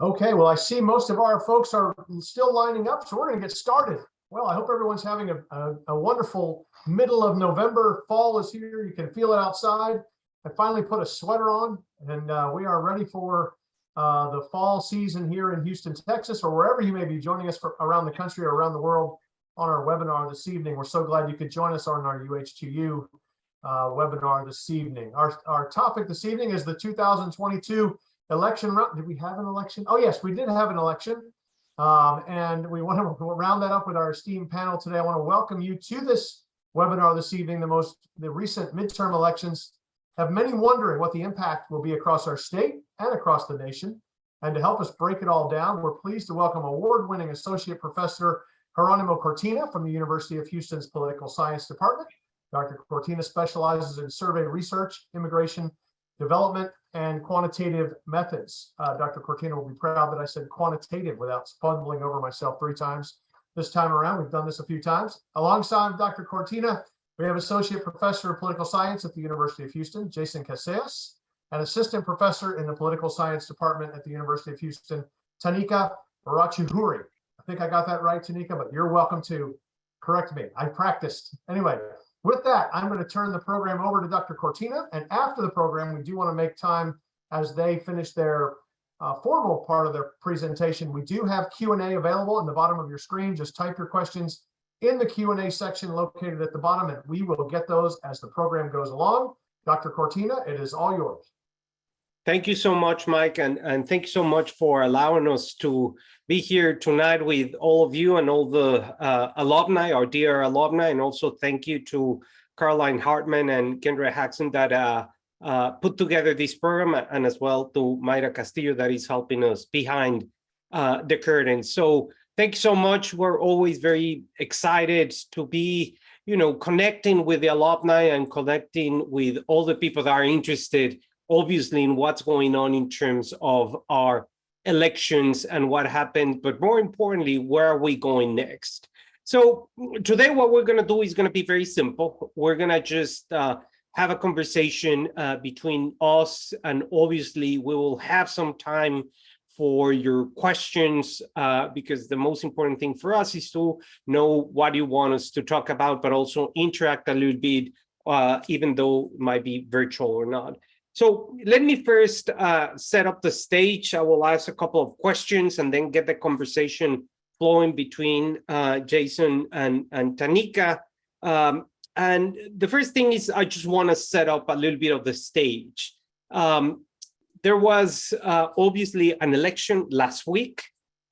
Okay, well, I see most of our folks are still lining up, so we're going to get started. Well, I hope everyone's having a wonderful middle of November. Fall is here. You can feel it outside. I finally put a sweater on, and we are ready for the fall season here in Houston, Texas, or wherever you may be joining us from around the country or around the world on our webinar this evening. We're so glad you could join us on our UH2U webinar this evening. Our topic this evening is the 2022 election. Did we have an election? Oh, yes, we did have an election. And we want to round that up with our esteemed panel today. I want to welcome you to this webinar this evening. The recent midterm elections have many wondering what the impact will be across our state and across the nation. And to help us break it all down, we're pleased to welcome award-winning Associate Professor Jeronimo Cortina from the University of Houston's Political Science Department. Dr. Cortina specializes in survey research, immigration, development, and quantitative methods. Dr. Cortina will be proud that I said quantitative without fumbling over myself 3 times this time around. We've done this a few times. Alongside Dr. Cortina, we have Associate Professor of Political Science at the University of Houston, Jason Casellas, and Assistant Professor in the Political Science Department at the University of Houston, Tanika Raychaudhuri. I think I got that right, Tanika, but you're welcome to correct me. I practiced. Anyway, with that, I'm going to turn the program over to Dr. Cortina, and after the program, we do want to make time as they finish their formal part of their presentation. We do have Q&A available in the bottom of your screen. Just type your questions in the Q&A section located at the bottom, and we will get those as the program goes along. Dr. Cortina, it is all yours. Thank you so much, Mike, and thank you so much for allowing us to be here tonight with all of you and all the alumni, our dear alumni, and also thank you to Caroline Hartman and Kendra Haxon that put together this program, and as well to Mayra Castillo that is helping us behind the curtain. So thank you so much. We're always very excited to be, connecting with the alumni and connecting with all the people that are interested, obviously, in what's going on in terms of our elections and what happened, but more importantly, where are we going next? So today, what we're going to do is going to be very simple. We're going to just have a conversation between us, and obviously, we will have some time for your questions, because the most important thing for us is to know what you want us to talk about, but also interact a little bit, even though it might be virtual or not. So let me first set up the stage. I will ask a couple of questions and then get the conversation flowing between Jason and Tanika. And the first thing is I just want to set up a little bit of the stage. There was obviously an election last week.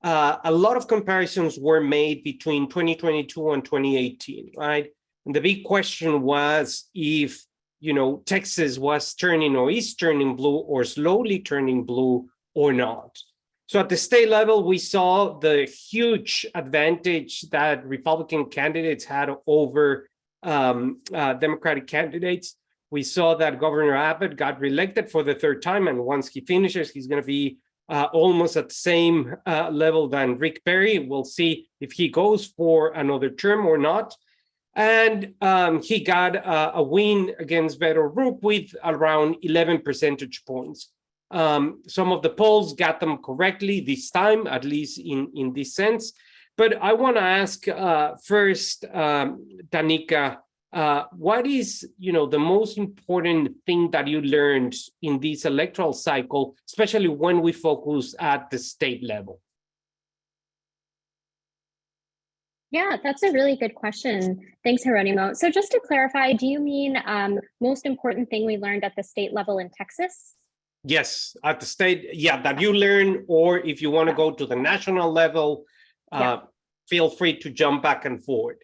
A lot of comparisons were made between 2022 and 2018, right? And the big question was if Texas was turning or is turning blue or slowly turning blue or not. So at the state level, we saw the huge advantage that Republican candidates had over Democratic candidates. We saw that Governor Abbott got reelected for the 3rd time, and once he finishes, he's going to be almost at the same level than Rick Perry. We'll see if he goes for another term or not. And he got a win against Beto O'Rourke with around 11 percentage points. Some of the polls got them correctly this time, at least in this sense. But I want to ask first, Tanika, what is the most important thing that you learned in this electoral cycle, especially when we focus at the state level? Yeah, that's a really good question. Thanks, Jeronimo. So just to clarify, do you mean most important thing we learned at the state level in Texas? Yes, at the state, that you learn, or if you want to go to the national level, feel free to jump back and forth.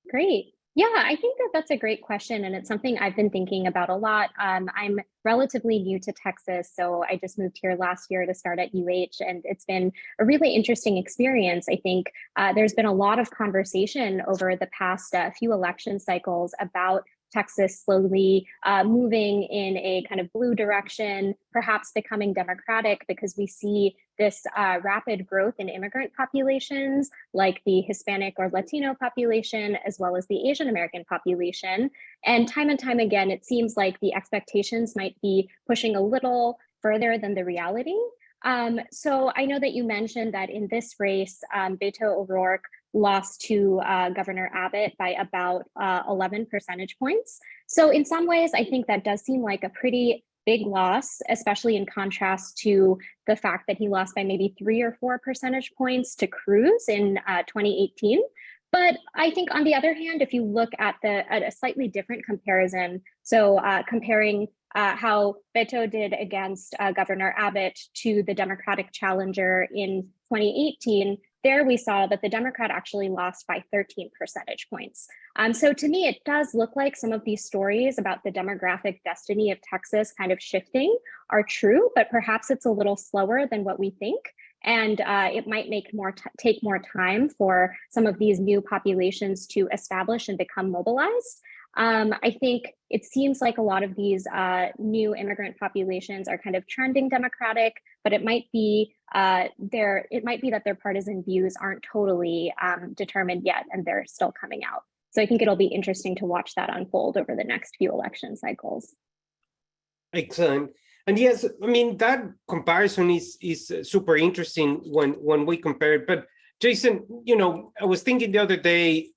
Great. Yeah, I think that's a great question, and it's something I've been thinking about a lot. I'm relatively new to Texas, so I just moved here last year to start at UH, and it's been a really interesting experience. I think there's been a lot of conversation over the past few election cycles about Texas slowly moving in a kind of blue direction, perhaps becoming democratic, because we see this rapid growth in immigrant populations like the Hispanic or Latino population, as well as the Asian American population. And time again, it seems like the expectations might be pushing a little further than the reality. So I know that you mentioned that in this race, Beto O'Rourke lost to Governor Abbott by about 11 percentage points. So in some ways, I think that does seem like a pretty big loss, especially in contrast to the fact that he lost by maybe 3 or 4 percentage points to Cruz in 2018. But I think on the other hand, if you look at a slightly different comparison, so comparing how Beto did against Governor Abbott to the Democratic challenger in 2018, there we saw that the Democrat actually lost by 13 percentage points. So to me, it does look like some of these stories about the demographic destiny of Texas kind of shifting are true, but perhaps it's a little slower than what we think. And it might take more time for some of these new populations to establish and become mobilized. I think it seems like a lot of these new immigrant populations are kind of trending Democratic, but it might be that their partisan views aren't totally determined yet, and they're still coming out. So I think it'll be interesting to watch that unfold over the next few election cycles. Excellent. And yes, I mean, that comparison is super interesting when we compare it. But Jason, you know, I was thinking the other day,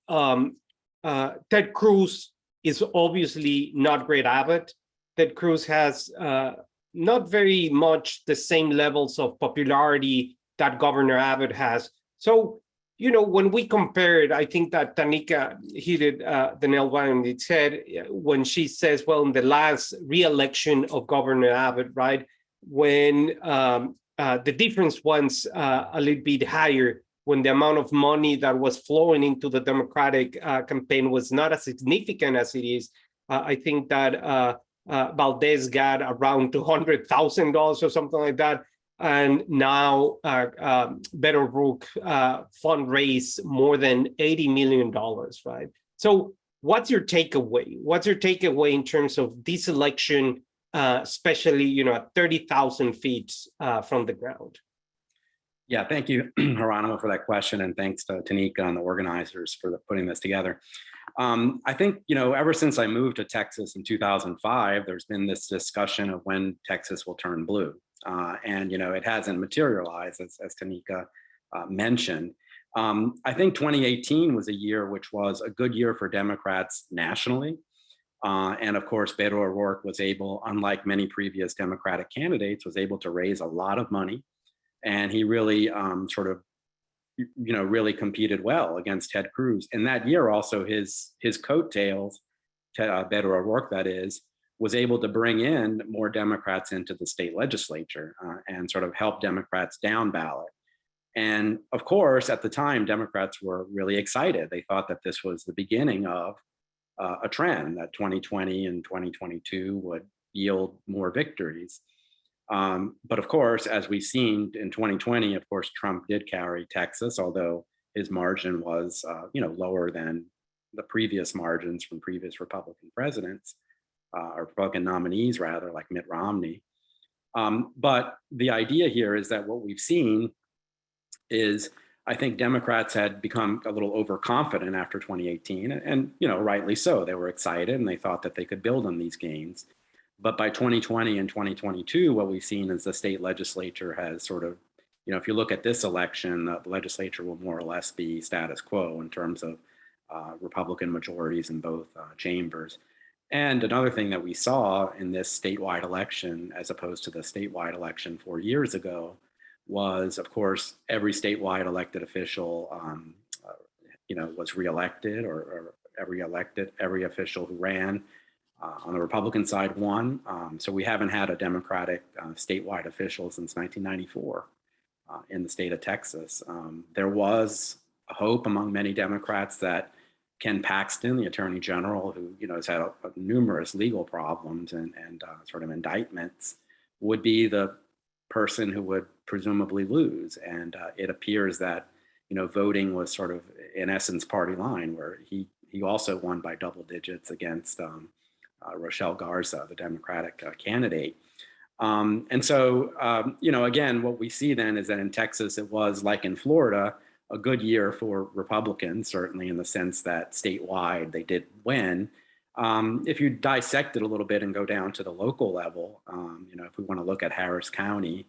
Ted Cruz is obviously not great Abbott. Ted Cruz has not very much the same levels of popularity that Governor Abbott has. So, you know, when we compare it, I think that Tanika hit it the nail on its head when she says, well, in the last re-election of Governor Abbott, right, when the difference was a little bit higher, when the amount of money that was flowing into the Democratic campaign was not as significant as it is. I think that Valdez got around $200,000 or something like that. And now Beto O'Rourke fundraised more than $80 million, right? So what's your takeaway? What's your takeaway in terms of this election, especially, you know, at 30,000 feet from the ground? Yeah, thank you, Geronimo, for that question. And thanks to Tanika and the organizers for putting this together. I think, you know, ever since I moved to Texas in 2005, there's been this discussion of when Texas will turn blue. And, you know, it hasn't materialized, as Tanika mentioned. I think 2018 was a year which was a good year for Democrats nationally. And of course, Beto O'Rourke was able, unlike many previous Democratic candidates, was able to raise a lot of money. And he really really competed well against Ted Cruz. And that year also his coattails, Beto O'Rourke that is, was able to bring in more Democrats into the state legislature and sort of help Democrats down ballot. And of course, at the time, Democrats were really excited. They thought that this was the beginning of a trend, that 2020 and 2022 would yield more victories. But of course, as we've seen in 2020, of course, Trump did carry Texas, although his margin was lower than the previous margins from previous Republican presidents. Or Republican nominees, rather, like Mitt Romney. But the idea here is that what we've seen is, I think Democrats had become a little overconfident after 2018, and you know, rightly so. They were excited and they thought that they could build on these gains. But by 2020 and 2022, what we've seen is the state legislature has sort of, you know, if you look at this election, the legislature will more or less be status quo in terms of Republican majorities in both chambers. And another thing that we saw in this statewide election, as opposed to the statewide election 4 years ago, was, of course, every statewide elected official, was reelected, or every official who ran on the Republican side won. So we haven't had a Democratic statewide official since 1994 in the state of Texas. There was a hope among many Democrats that Ken Paxton, the Attorney General, who has had numerous legal problems and sort of indictments, would be the person who would presumably lose. And it appears that voting was sort of, in essence, party line, where he also won by double digits against Rochelle Garza, the Democratic candidate. And so, again, what we see then is that in Texas, it was, like in Florida, a good year for Republicans, certainly in the sense that statewide they did win. If you dissect it a little bit and go down to the local level, if we want to look at Harris County,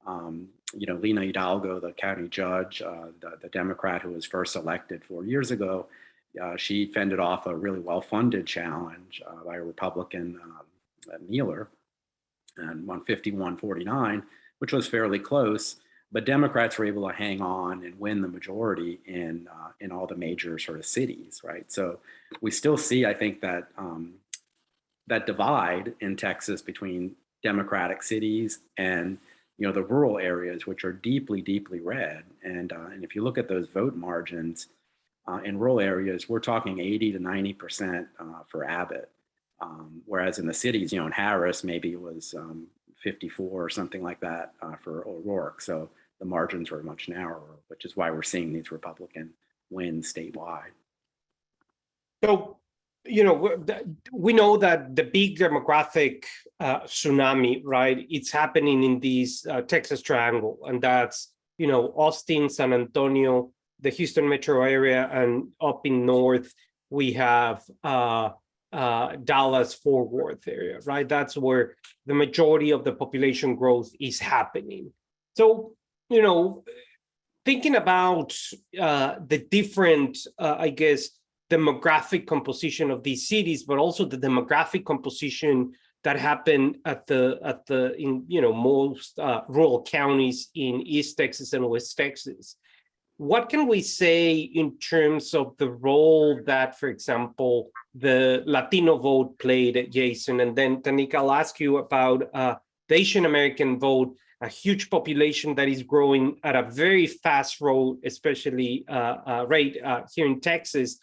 Lena Hidalgo, the county judge, the Democrat who was first elected 4 years ago, she fended off a really well-funded challenge by a Republican, Mueller, and won 51-49, which was fairly close. But Democrats were able to hang on and win the majority in all the major sort of cities, right? So we still see, I think, that that divide in Texas between Democratic cities and the rural areas, which are deeply, deeply red. And if you look at those vote margins in rural areas, we're talking 80 to 90% for Abbott. Whereas in the cities, in Harris, maybe it was 54 or something like that for O'Rourke. So the margins were much narrower, which is why we're seeing these Republican wins statewide. So, we know that the big demographic tsunami, right? It's happening in this Texas Triangle, and that's, Austin, San Antonio, the Houston metro area, and up in north, we have Dallas, Fort Worth area, right? That's where the majority of the population growth is happening. So, thinking about the different, demographic composition of these cities, but also the demographic composition that happen in most rural counties in East Texas and West Texas. What can we say in terms of the role that, for example, the Latino vote played, Jason? And then Tanika, I'll ask you about the Asian American vote, a huge population that is growing at a very fast rate, especially rate here in Texas,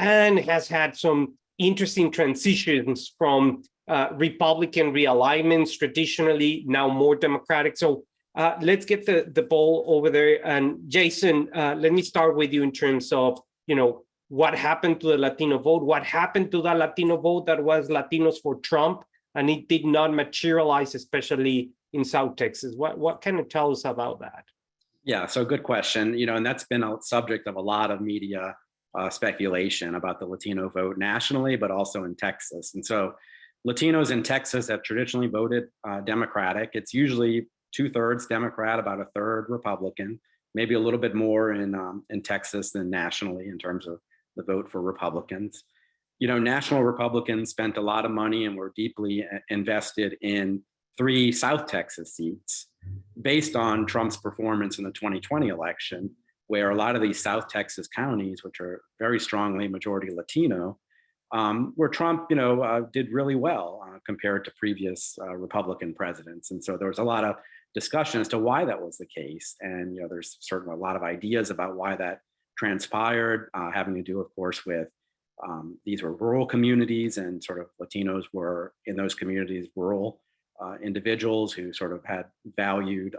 and has had some interesting transitions from Republican realignments, traditionally now more Democratic. So let's get the ball over there. And Jason, let me start with you in terms of, what happened to the Latino vote, what happened to the Latino vote that was Latinos for Trump, and it did not materialize, especially in South Texas. What can you tell us about that? Yeah, so good question. And that's been a subject of a lot of media speculation about the Latino vote nationally, but also in Texas. And so Latinos in Texas have traditionally voted Democratic. It's usually 2/3 Democrat, about 1/3 Republican, maybe a little bit more in Texas than nationally in terms of the vote for Republicans. National Republicans spent a lot of money and were deeply invested in 3 South Texas seats based on Trump's performance in the 2020 election, where a lot of these South Texas counties, which are very strongly majority Latino, where Trump, did really well compared to previous Republican presidents. And so there was a lot of discussion as to why that was the case. And, there's certainly a lot of ideas about why that transpired, having to do, of course, with these were rural communities, and sort of Latinos were in those communities rural individuals who sort of had valued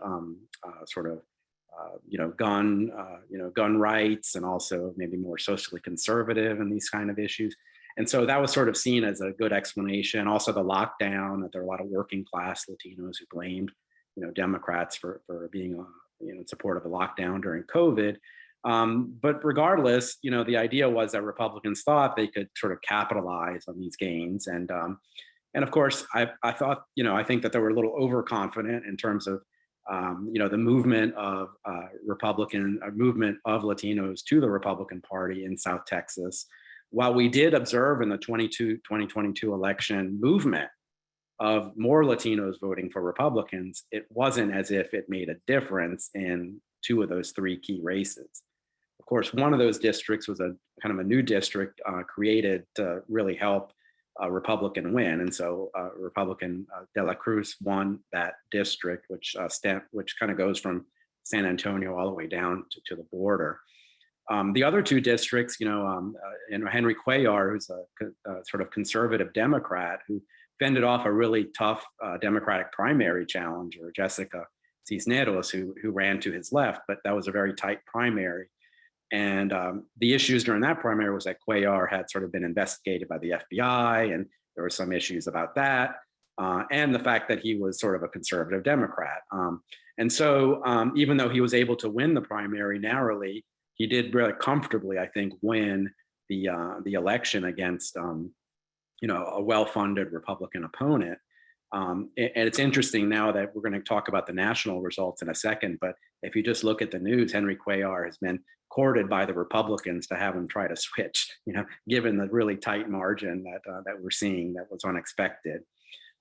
gun rights, and also maybe more socially conservative in these kind of issues. And so that was sort of seen as a good explanation. Also the lockdown, that there were a lot of working class Latinos who blamed, Democrats for being in support of a lockdown during COVID. But regardless, the idea was that Republicans thought they could sort of capitalize on these gains. And of course, I thought, I think that they were a little overconfident in terms of the movement of movement of Latinos to the Republican Party in South Texas. While we did observe in the 2022 election movement of more Latinos voting for Republicans, it wasn't as if it made a difference in 2 of those 3 key races. Of course, one of those districts was a kind of a new district created to really help a Republican win. And so Republican De La Cruz won that district, which kind of goes from San Antonio all the way down to the border. The other 2 districts, Henry Cuellar, who's a sort of conservative Democrat who fended off a really tough Democratic primary challenger, Jessica Cisneros, who ran to his left, but that was a very tight primary. And the issues during that primary was that Cuellar had sort of been investigated by the FBI, and there were some issues about that, and the fact that he was sort of a conservative Democrat. And so even though he was able to win the primary narrowly, he did really comfortably, I think, win the election against a well-funded Republican opponent. And it's interesting now that we're going to talk about the national results in a second, but if you just look at the news, Henry Cuellar has been courted by the Republicans to have him try to switch, given the really tight margin that we're seeing that was unexpected.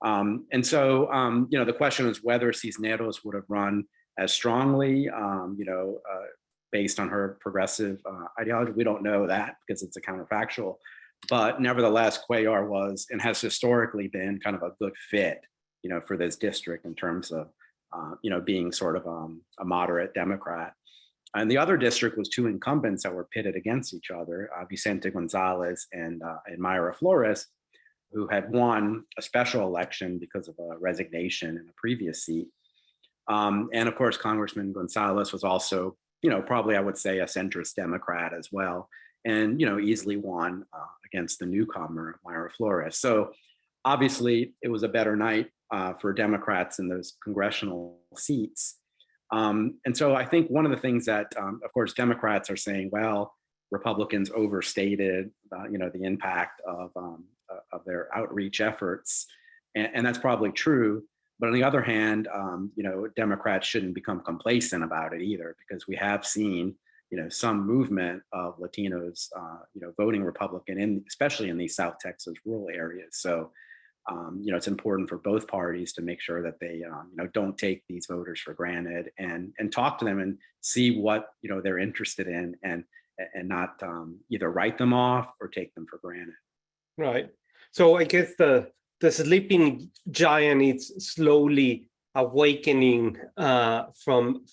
And so, the question is whether Cisneros would have run as strongly, based on her progressive ideology. We don't know that because it's a counterfactual. But nevertheless, Cuellar was and has historically been kind of a good fit, for this district in terms of, being sort of a moderate Democrat. And the other district was two incumbents that were pitted against each other, Vicente Gonzalez and Mayra Flores, who had won a special election because of a resignation in a previous seat. And of course, Congressman Gonzalez was also, probably I would say a centrist Democrat as well, and, easily won against the newcomer, Mayra Flores. So obviously it was a better night for Democrats in those congressional seats. And so I think one of the things that, of course, Democrats are saying, well, Republicans overstated, the impact of their outreach efforts. And that's probably true. But on the other hand, Democrats shouldn't become complacent about it either, because we have seen, some movement of Latinos, voting Republican, especially in these South Texas rural areas. So, it's important for both parties to make sure that they, don't take these voters for granted and talk to them and see what, they're interested in and not either write them off or take them for granted. Right. So I guess the sleeping giant is slowly awakening from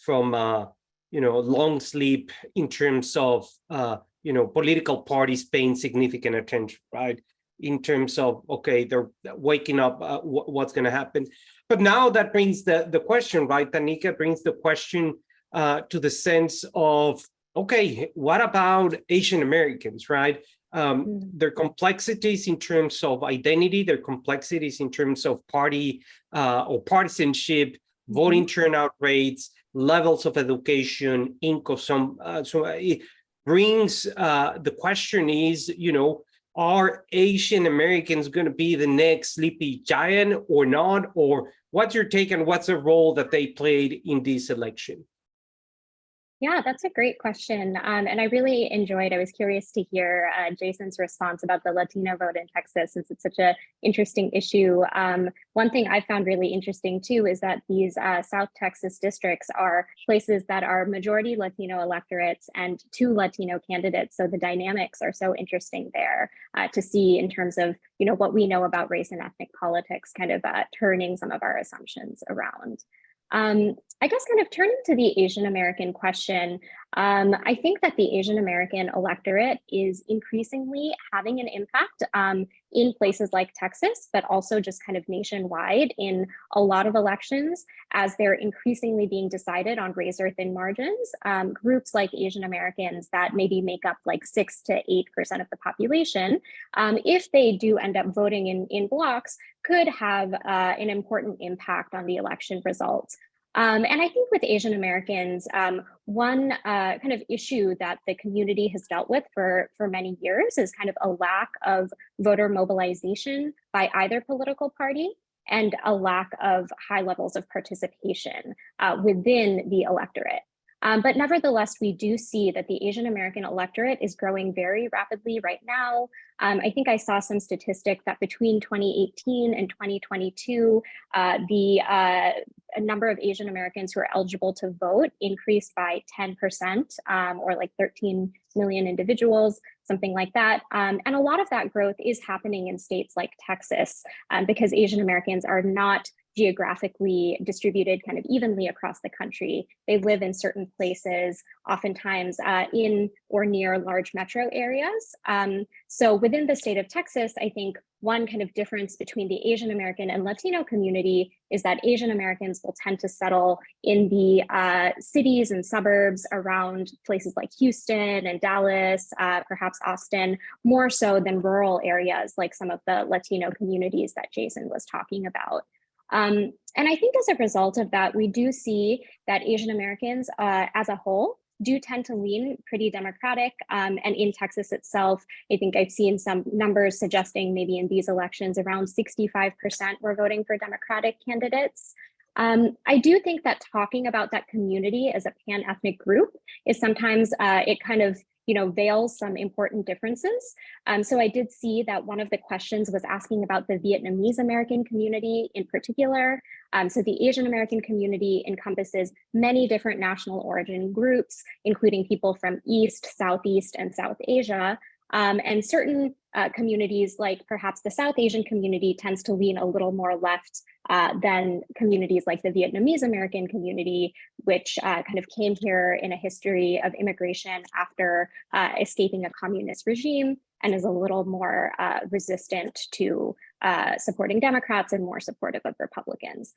long sleep in terms of political parties paying significant attention, right? In terms of, okay, they're waking up, what's going to happen. But now that brings the question, right? Tanika brings the question to the sense of, okay, what about Asian Americans, right? Their complexities in terms of identity, their complexities in terms of party or partisanship, voting turnout rates, levels of education, income. So it brings the question is, are Asian Americans going to be the next sleepy giant or not? Or what's your take and what's the role that they played in this election? Yeah, that's a great question. And I really I was curious to hear Jason's response about the Latino vote in Texas, since it's such an interesting issue. One thing I found really interesting too is that these South Texas districts are places that are majority Latino electorates and two Latino candidates. So the dynamics are so interesting there to see in terms of, what we know about race and ethnic politics, kind of turning some of our assumptions around. I guess kind of turning to the Asian American question, I think that the Asian American electorate is increasingly having an impact in places like Texas, but also just kind of nationwide in a lot of elections as they're increasingly being decided on razor thin margins. Groups like Asian Americans that maybe make up like 6 to 8% of the population, if they do end up voting in blocks, could have an important impact on the election results. And I think with Asian Americans, one kind of issue that the community has dealt with for many years is kind of a lack of voter mobilization by either political party and a lack of high levels of participation within the electorate. But nevertheless, we do see that the Asian American electorate is growing very rapidly right now. I think I saw some statistic that between 2018 and 2022, the number of Asian Americans who are eligible to vote increased by 10%, or like 13 million individuals, something like that. And a lot of that growth is happening in states like Texas, because Asian Americans are not geographically distributed kind of evenly across the country. They live in certain places, oftentimes in or near large metro areas. So within the state of Texas, I think one kind of difference between the Asian American and Latino community is that Asian Americans will tend to settle in the cities and suburbs around places like Houston and Dallas, perhaps Austin, more so than rural areas like some of the Latino communities that Jason was talking about. And I think as a result of that, we do see that Asian Americans as a whole do tend to lean pretty Democratic. And in Texas itself, I think I've seen some numbers suggesting maybe in these elections around 65% were voting for Democratic candidates. I do think that talking about that community as a pan-ethnic group is sometimes it kind of veils some important differences. So I did see that one of the questions was asking about the Vietnamese American community in particular. So the Asian American community encompasses many different national origin groups, including people from East, Southeast, and South Asia. And certain communities, like perhaps the South Asian community, tends to lean a little more left than communities like the Vietnamese American community, which kind of came here in a history of immigration after escaping a communist regime and is a little more resistant to supporting Democrats and more supportive of Republicans.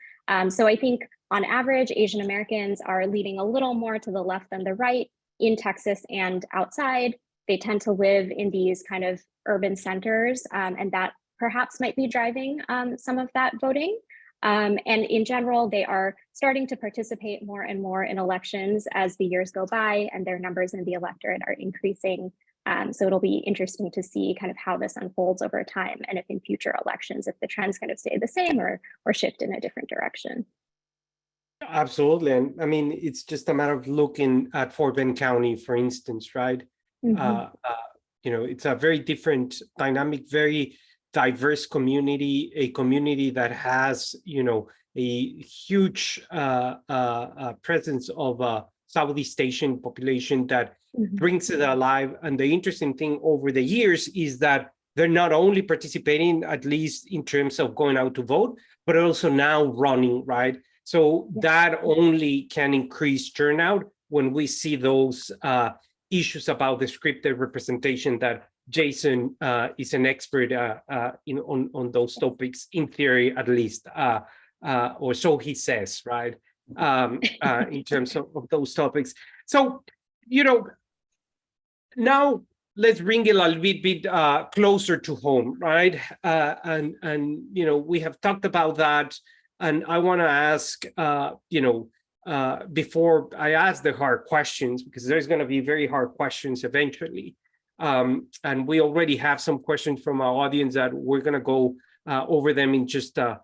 So I think on average, Asian Americans are leaning a little more to the left than the right in Texas and outside. They tend to live in these kind of urban centers, and that perhaps might be driving some of that voting. And in general, they are starting to participate more and more in elections as the years go by, and their numbers in the electorate are increasing. So it'll be interesting to see kind of how this unfolds over time, and if in future elections, if the trends kind of stay the same or shift in a different direction. Absolutely. And I mean, it's just a matter of looking at Fort Bend County, for instance, right? It's a very different dynamic, very diverse community, a community that has, a huge presence of Southeast Asian population that brings it alive. And the interesting thing over the years is that they're not only participating, at least in terms of going out to vote, but also now running, right? So that only can increase turnout when we see those issues about the scripted representation that Jason is an expert on those topics, in theory at least, or so he says, right? In terms of those topics. So, now let's bring it a little bit closer to home, right? And we have talked about that, and I want to ask, before I ask the hard questions, because there's going to be very hard questions eventually. And we already have some questions from our audience that we're going to go over them in just a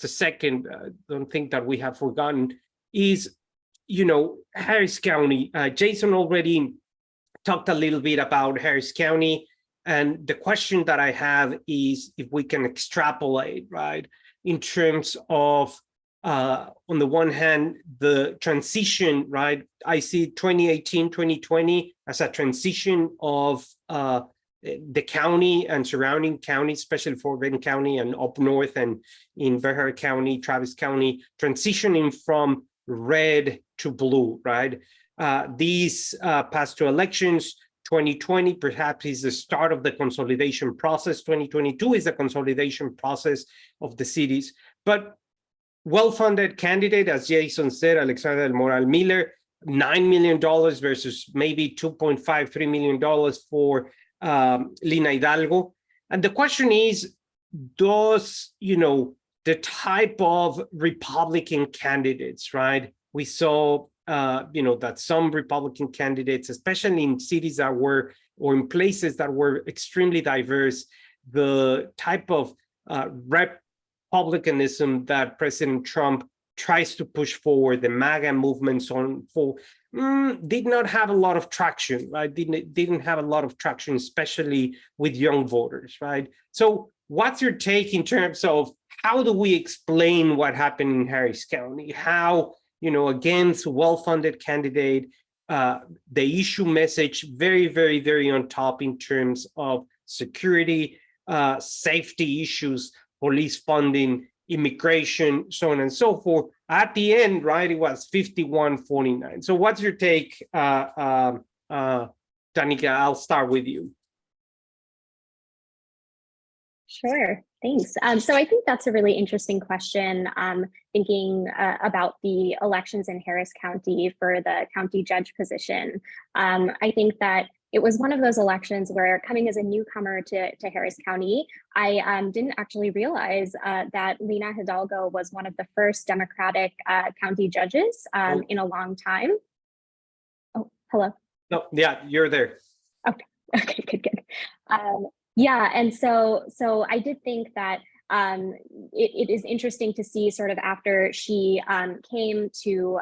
second. Don't think that we have forgotten. Is, Harris County. Jason already talked a little bit about Harris County. And the question that I have is if we can extrapolate, right, in terms of, on the one hand, the transition, right? I see 2018, 2020 as a transition of the county and surrounding counties, especially Fort Bend County and up north and in Bear County, Travis County, transitioning from red to blue, right? These past two elections, 2020 perhaps is the start of the consolidation process. 2022 is the consolidation process of the cities. But well-funded candidate, as Jason said, Alexandra del Moral Miller, $9 million versus maybe $2.5–3 million for Lina Hidalgo. And the question is, does, the type of Republican candidates, right? We saw, that some Republican candidates, especially in cities that were, or in places that were extremely diverse, the type of republicanism that President Trump tries to push forward, the MAGA movements did not have a lot of traction, right? Didn't have a lot of traction, especially with young voters, right? So what's your take in terms of how do we explain what happened in Harris County? How, against well-funded candidate, the issue message very, very, very on top in terms of security, safety issues, police funding, immigration, so on and so forth. At the end, right, it was 51-49. So what's your take, Tanika? I'll start with you. Sure, thanks. So I think that's a really interesting question, thinking about the elections in Harris County for the county judge position. I think that it was one of those elections where, coming as a newcomer to Harris County, I didn't actually realize that Lina Hidalgo was one of the first Democratic county judges in a long time. Oh, Hello. No, yeah, you're there. Okay. Okay. Good. Yeah, and so I did think that it is interesting to see sort of after she came to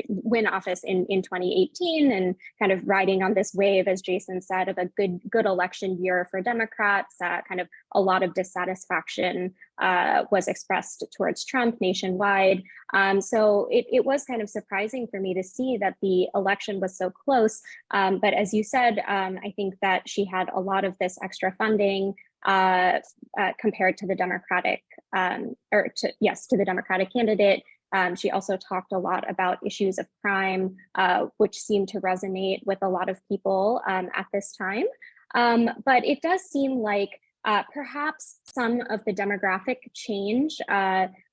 win office in 2018 and kind of riding on this wave, as Jason said, of a good election year for Democrats. Kind of a lot of dissatisfaction was expressed towards Trump nationwide. So it was kind of surprising for me to see that the election was so close. But as you said, I think that she had a lot of this extra funding compared to the Democratic, to the Democratic candidate. She also talked a lot about issues of crime, which seemed to resonate with a lot of people at this time. But it does seem like perhaps some of the demographic change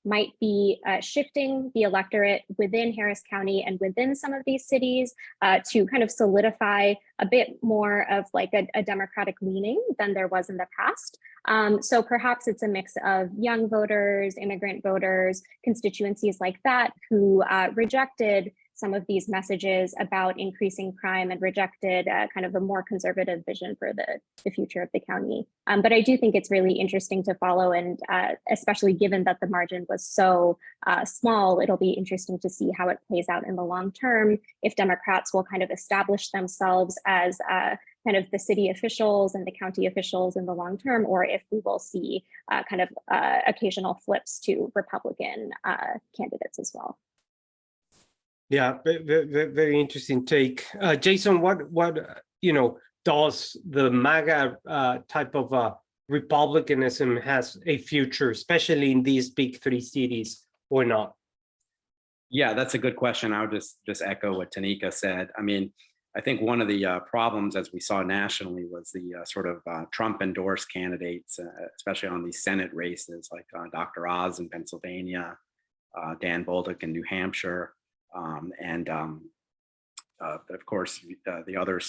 might be shifting the electorate within Harris County and within some of these cities to kind of solidify a bit more of like a Democratic leaning than there was in the past. So perhaps it's a mix of young voters, immigrant voters, constituencies like that who rejected some of these messages about increasing crime and rejected kind of a more conservative vision for the future of the county. But I do think it's really interesting to follow, and especially given that the margin was so small, it'll be interesting to see how it plays out in the long term, if Democrats will kind of establish themselves as kind of the city officials and the county officials in the long term, or if we will see kind of occasional flips to Republican candidates as well. Yeah, very interesting take. Jason, what does the MAGA type of Republicanism has a future, especially in these big three cities, or not? Yeah, that's a good question. I would just echo what Tanika said. I mean, I think one of the problems, as we saw nationally, was the sort of Trump-endorsed candidates, especially on these Senate races, like Dr. Oz in Pennsylvania, Dan Bolduc in New Hampshire. And of course, the other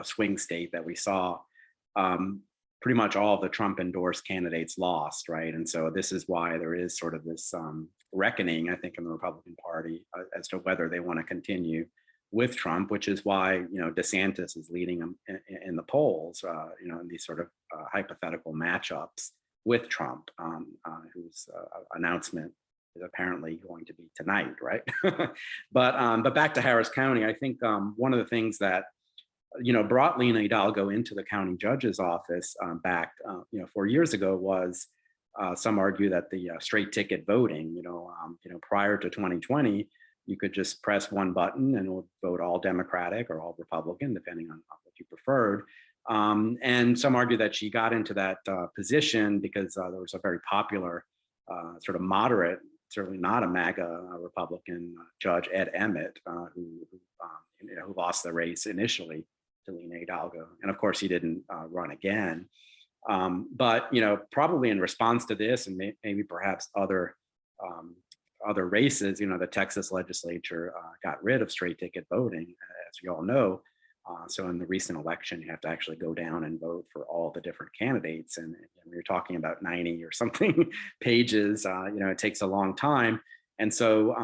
swing state that we saw, pretty much all of the Trump-endorsed candidates lost, right? And so this is why there is sort of this reckoning, I think, in the Republican Party as to whether they want to continue with Trump, which is why DeSantis is leading them in the polls, in these sort of hypothetical matchups with Trump, whose announcement is apparently going to be tonight, right? But back to Harris County, I think one of the things that brought Lena Hidalgo into the county judge's office back 4 years ago was some argue that the straight ticket voting, prior to 2020, you could just press one button and it would vote all Democratic or all Republican, depending on what you preferred. And some argue that she got into that position because there was a very popular sort of moderate, certainly not a MAGA Republican judge, Ed Emmett, who lost the race initially to Lena Hidalgo. And of course, he didn't run again. But probably in response to this, and maybe perhaps other races, the Texas legislature got rid of straight ticket voting, as we all know. So in the recent election, you have to actually go down and vote for all the different candidates. And when you're talking about 90 or something pages, it takes a long time. And so,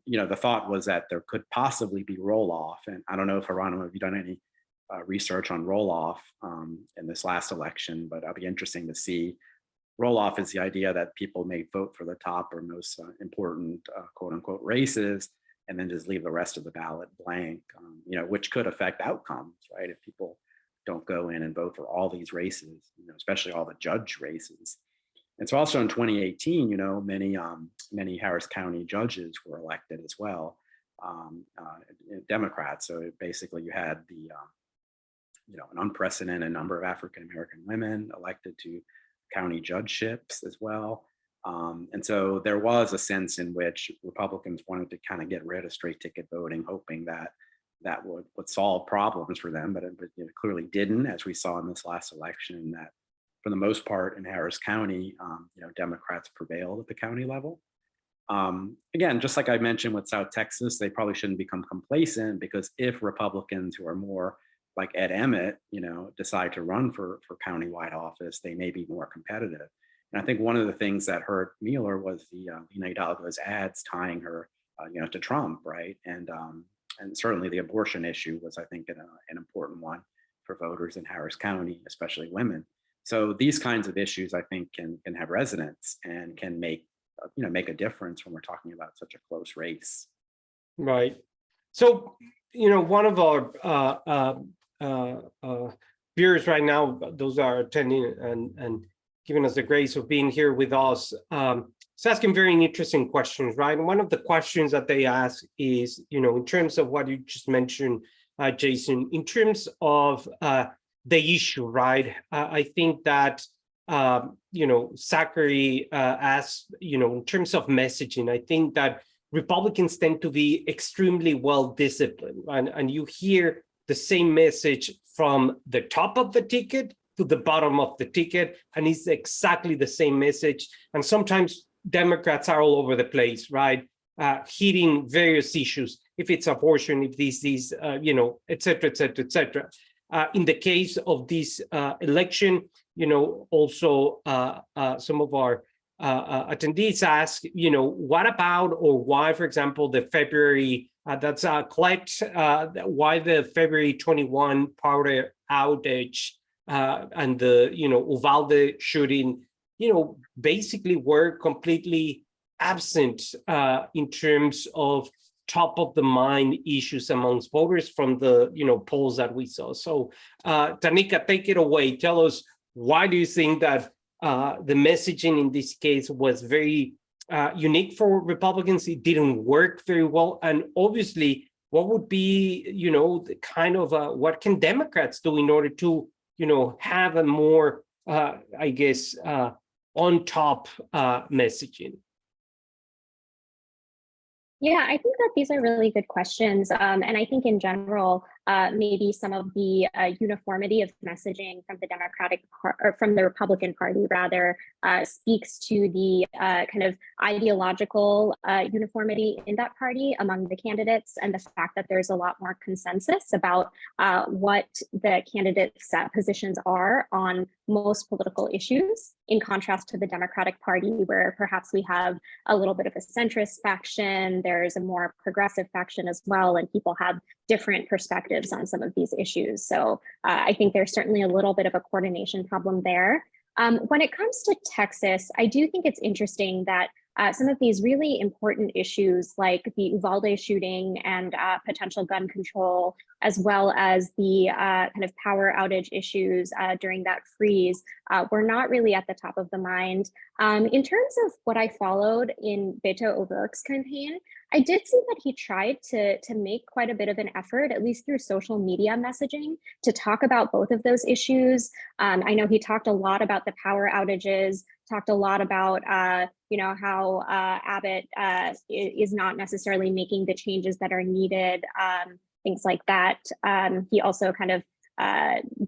the thought was that there could possibly be roll-off. And I don't know if Jeronimo, have you done any research on roll-off in this last election, but it'll be interesting to see. Roll-off is the idea that people may vote for the top or most important quote unquote races, and then just leave the rest of the ballot blank, which could affect outcomes, right? If people don't go in and vote for all these races, especially all the judge races. And so also in 2018, many Harris County judges were elected as well, Democrats. So basically you had the, an unprecedented number of African-American women elected to county judgeships as well. And so there was a sense in which Republicans wanted to kind of get rid of straight ticket voting, hoping that would solve problems for them, but it clearly didn't, as we saw in this last election, that for the most part in Harris County, Democrats prevailed at the county level. Again, just like I mentioned with South Texas, they probably shouldn't become complacent, because if Republicans who are more like Ed Emmett, decide to run for countywide office, they may be more competitive. And I think one of the things that hurt Mueller was the Lena Hidalgo's ads tying her to Trump, right? And certainly the abortion issue was, I think, an important one for voters in Harris County, especially women. So these kinds of issues, I think, can have resonance and can make a difference when we're talking about such a close race. Right. So, one of our viewers right now, those are attending and giving us the grace of being here with us, is asking very interesting questions, right? And one of the questions that they ask is, in terms of what you just mentioned, Jason, in terms of the issue, right? I think that, Zachary asked, in terms of messaging, I think that Republicans tend to be extremely well disciplined, and you hear the same message from the top of the ticket to the bottom of the ticket, and it's exactly the same message. And sometimes Democrats are all over the place, right? Hitting various issues, if it's abortion, if this is, et cetera, et cetera, et cetera. In the case of this election, also some of our attendees ask, what about or why, for example, the February, why the February 21 power outage and the, Uvalde shooting, basically were completely absent in terms of top of the mind issues amongst voters from the, polls that we saw. So Tanika, take it away. Tell us, why do you think that the messaging in this case was very unique for Republicans? It didn't work very well. And obviously, what would be, the kind of, what can Democrats do in order to, have a more, on top messaging? Yeah, I think that these are really good questions. And I think in general, maybe some of the uniformity of messaging from the Republican Party rather speaks to the kind of ideological uniformity in that party among the candidates, and the fact that there's a lot more consensus about what the candidates' positions are on most political issues, in contrast to the Democratic Party, where perhaps we have a little bit of a centrist faction, there's a more progressive faction as well, and people have different perspectives on some of these issues. So I think there's certainly a little bit of a coordination problem there. When it comes to Texas, I do think it's interesting that some of these really important issues like the Uvalde shooting and potential gun control, as well as the kind of power outage issues during that freeze, were not really at the top of the mind. In terms of what I followed in Beto O'Rourke's campaign, I did see that he tried to make quite a bit of an effort, at least through social media messaging, to talk about both of those issues. I know he talked a lot about the power outages, talked a lot about how Abbott is not necessarily making the changes that are needed, things like that. He also kind of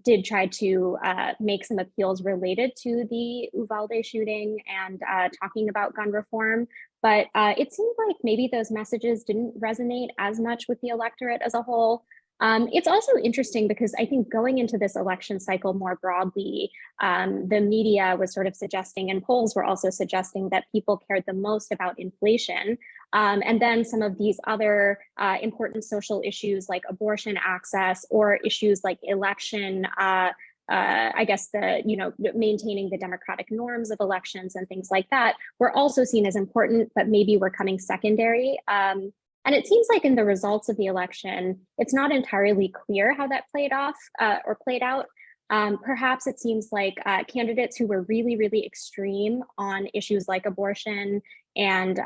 did try to make some appeals related to the Uvalde shooting and talking about gun reform. But it seemed like maybe those messages didn't resonate as much with the electorate as a whole. It's also interesting because I think going into this election cycle more broadly, the media was sort of suggesting, and polls were also suggesting, that people cared the most about inflation. And then some of these other important social issues like abortion access or issues like election, maintaining the democratic norms of elections and things like that were also seen as important, but maybe were coming secondary. And it seems like in the results of the election, it's not entirely clear how that played out. Perhaps it seems like candidates who were really, really extreme on issues like abortion and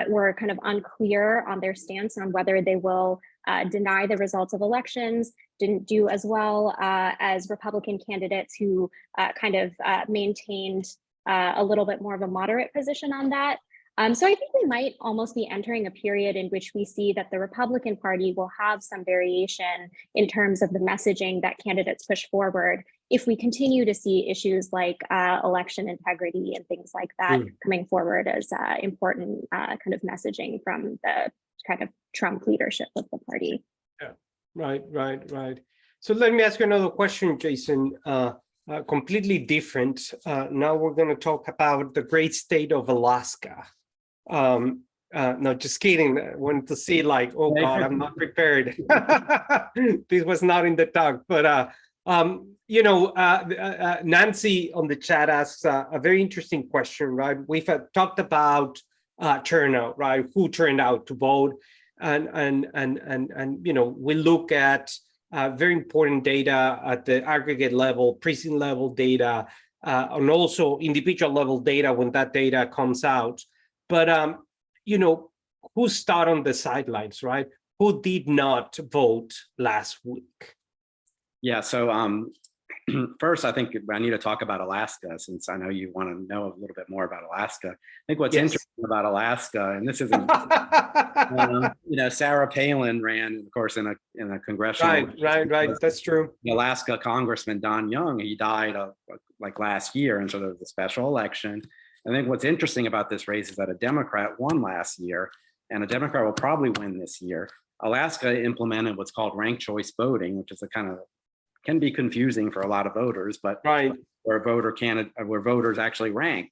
were kind of unclear on their stance on whether they will deny the results of elections didn't do as well as Republican candidates who maintained a little bit more of a moderate position on that. So I think we might almost be entering a period in which we see that the Republican Party will have some variation in terms of the messaging that candidates push forward if we continue to see issues like election integrity and things like that coming forward as important kind of messaging from the kind of Trump leadership of the party. Yeah, right. So let me ask you another question, Jason. Completely different. Now we're going to talk about the great state of Alaska. No, just kidding. I wanted to see like, oh God, I'm not prepared. This was not in the talk, but Nancy on the chat asks a very interesting question, right? We've talked about turnout, right? Who turned out to vote, and we look at very important data at the aggregate level, precinct level data, and also individual level data when that data comes out. But who started on the sidelines, right? Who did not vote last week? Yeah, so first, I think I need to talk about Alaska, since I know you want to know a little bit more about Alaska. I think what's interesting about Alaska, and this isn't, Sarah Palin ran, of course, in a congressional. Right. That's true. The Alaska Congressman Don Young, he died like last year, and so there was a special election. I think what's interesting about this race is that a Democrat won last year, and a Democrat will probably win this year. Alaska implemented what's called ranked choice voting, which is can be confusing for a lot of voters, but where voters actually rank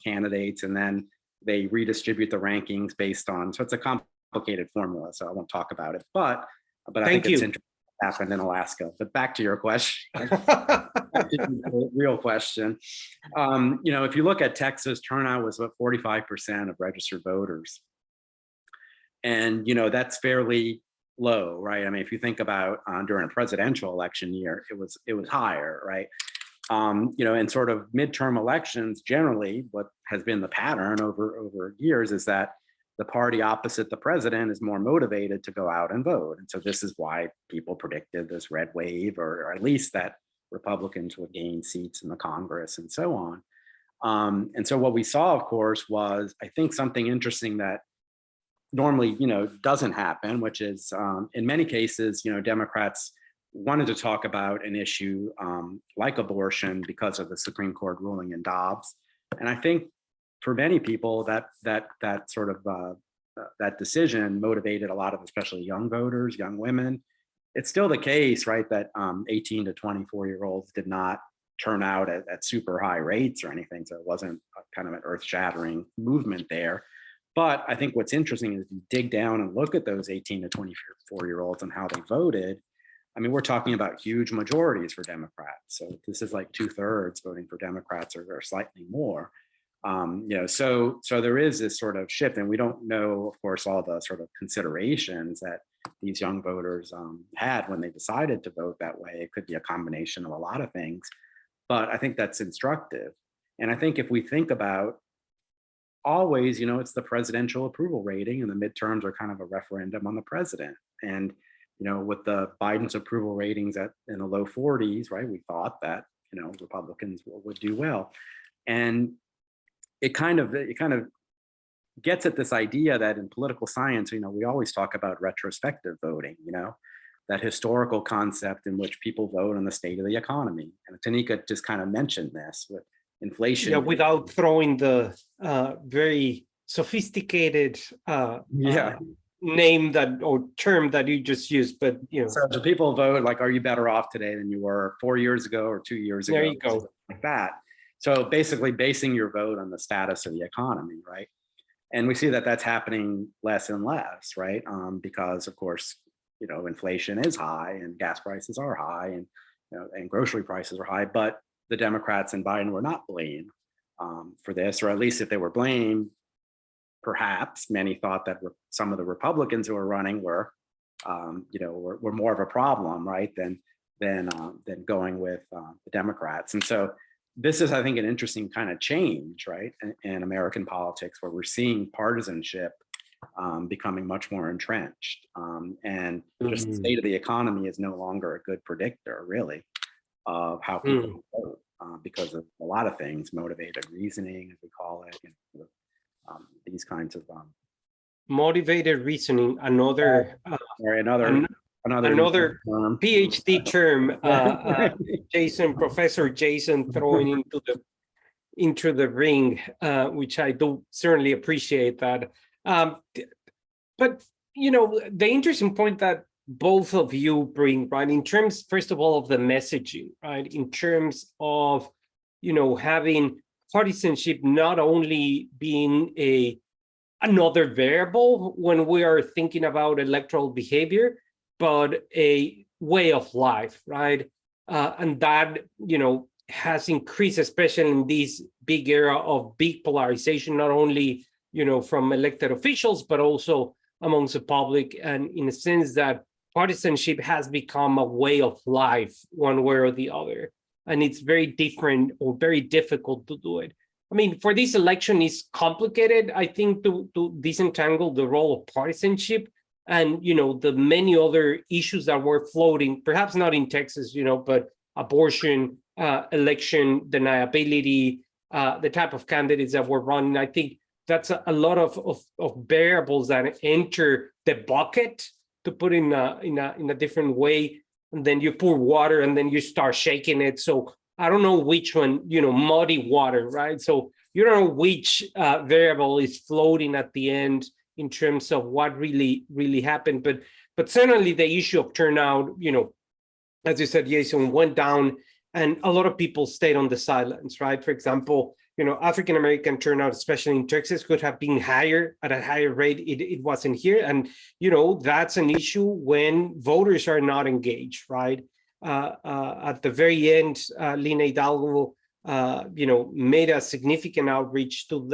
candidates, and then they redistribute the rankings based on. So it's a complicated formula, so I won't talk about it. But I think it's interesting what happened in Alaska. But back to your question, real question. If you look at Texas, turnout was about 45% of registered voters, and that's fairly low, right? I mean, if you think about during a presidential election year, it was higher, right? In sort of midterm elections, generally, what has been the pattern over years is that the party opposite the president is more motivated to go out and vote, and so this is why people predicted this red wave, or at least that Republicans would gain seats in the Congress and so on. And so what we saw, of course, was I think something interesting that normally, doesn't happen, which is in many cases, Democrats wanted to talk about an issue like abortion because of the Supreme Court ruling in Dobbs. And I think for many people that sort of that decision motivated a lot of especially young voters, young women. It's still the case, right, that 18 to 24-year-olds did not turn out at super high rates or anything. So it wasn't kind of an earth-shattering movement there. But I think what's interesting is you dig down and look at those 18 to 24-year-olds and how they voted. I mean, we're talking about huge majorities for Democrats. So this is like 2/3 voting for Democrats or slightly more. So there is this sort of shift, and we don't know, of course, all the sort of considerations that these young voters had when they decided to vote that way. It could be a combination of a lot of things, but I think that's instructive. And I think if we think about always, it's the presidential approval rating, and the midterms are kind of a referendum on the president. And, with the Biden's approval ratings in the low 40s, right, we thought that, Republicans would do well. And it kind of gets at this idea that in political science, we always talk about retrospective voting, that historical concept in which people vote on the state of the economy. And Tanika just kind of mentioned this with inflation. Yeah, without throwing the very sophisticated name or term that you just used, but So people vote like, are you better off today than you were 4 years ago or 2 years ago? There you go. Like that. So basically basing your vote on the status of the economy, right? And we see that that's happening less and less, right? Because of course, inflation is high and gas prices are high and grocery prices are high, but the Democrats and Biden were not blamed for this, or at least if they were blamed, perhaps many thought that some of the Republicans who were running were more of a problem, right, than going with the Democrats. And so this is, I think, an interesting kind of change, right, in American politics, where we're seeing partisanship becoming much more entrenched, and just the state of the economy is no longer a good predictor, really, of how people vote, because of a lot of things, motivated reasoning, as we call it, these kinds of motivated reasoning, another PhD term, Professor Jason throwing into the ring, which I do certainly appreciate that. But the interesting point that both of you bring, right, in terms, first of all, of the messaging, right, in terms of having partisanship not only being a another variable when we are thinking about electoral behavior, but a way of life, right? And that, has increased, especially in this big era of big polarization, not only, from elected officials, but also amongst the public. And in a sense that partisanship has become a way of life, one way or the other. And it's very different or very difficult to do it. I mean, for this election is complicated, I think, to disentangle the role of partisanship and, the many other issues that were floating, perhaps not in Texas, but abortion, election deniability, the type of candidates that were running. I think that's a lot of variables that enter the bucket, to put in a different way. And then you pour water and then you start shaking it. So I don't know which one, muddy water, right? So you don't know which variable is floating at the end in terms of what really happened. But certainly the issue of turnout, as you said, Jason, went down and a lot of people stayed on the sidelines, right? For example, African-American turnout, especially in Texas, could have been higher at a higher rate. It wasn't here. And, that's an issue when voters are not engaged, right? At the very end, Lina Hidalgo, made a significant outreach to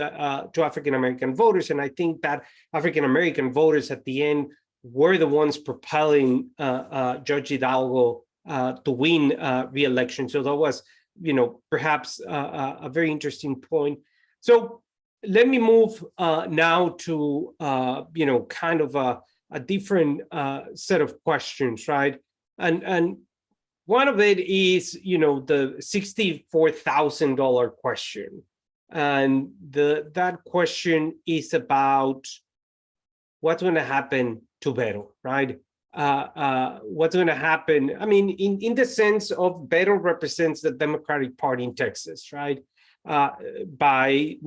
African-American voters. And I think that African-American voters at the end were the ones propelling Judge Hidalgo to win re-election. So that was, perhaps a very interesting point. So let me move now to, kind of a different set of questions, right? And one of it is, the $64,000 question. And that question is about what's going to happen to Beto, right? What's going to happen? I mean, in the sense of Beto represents the Democratic Party in Texas, right? By,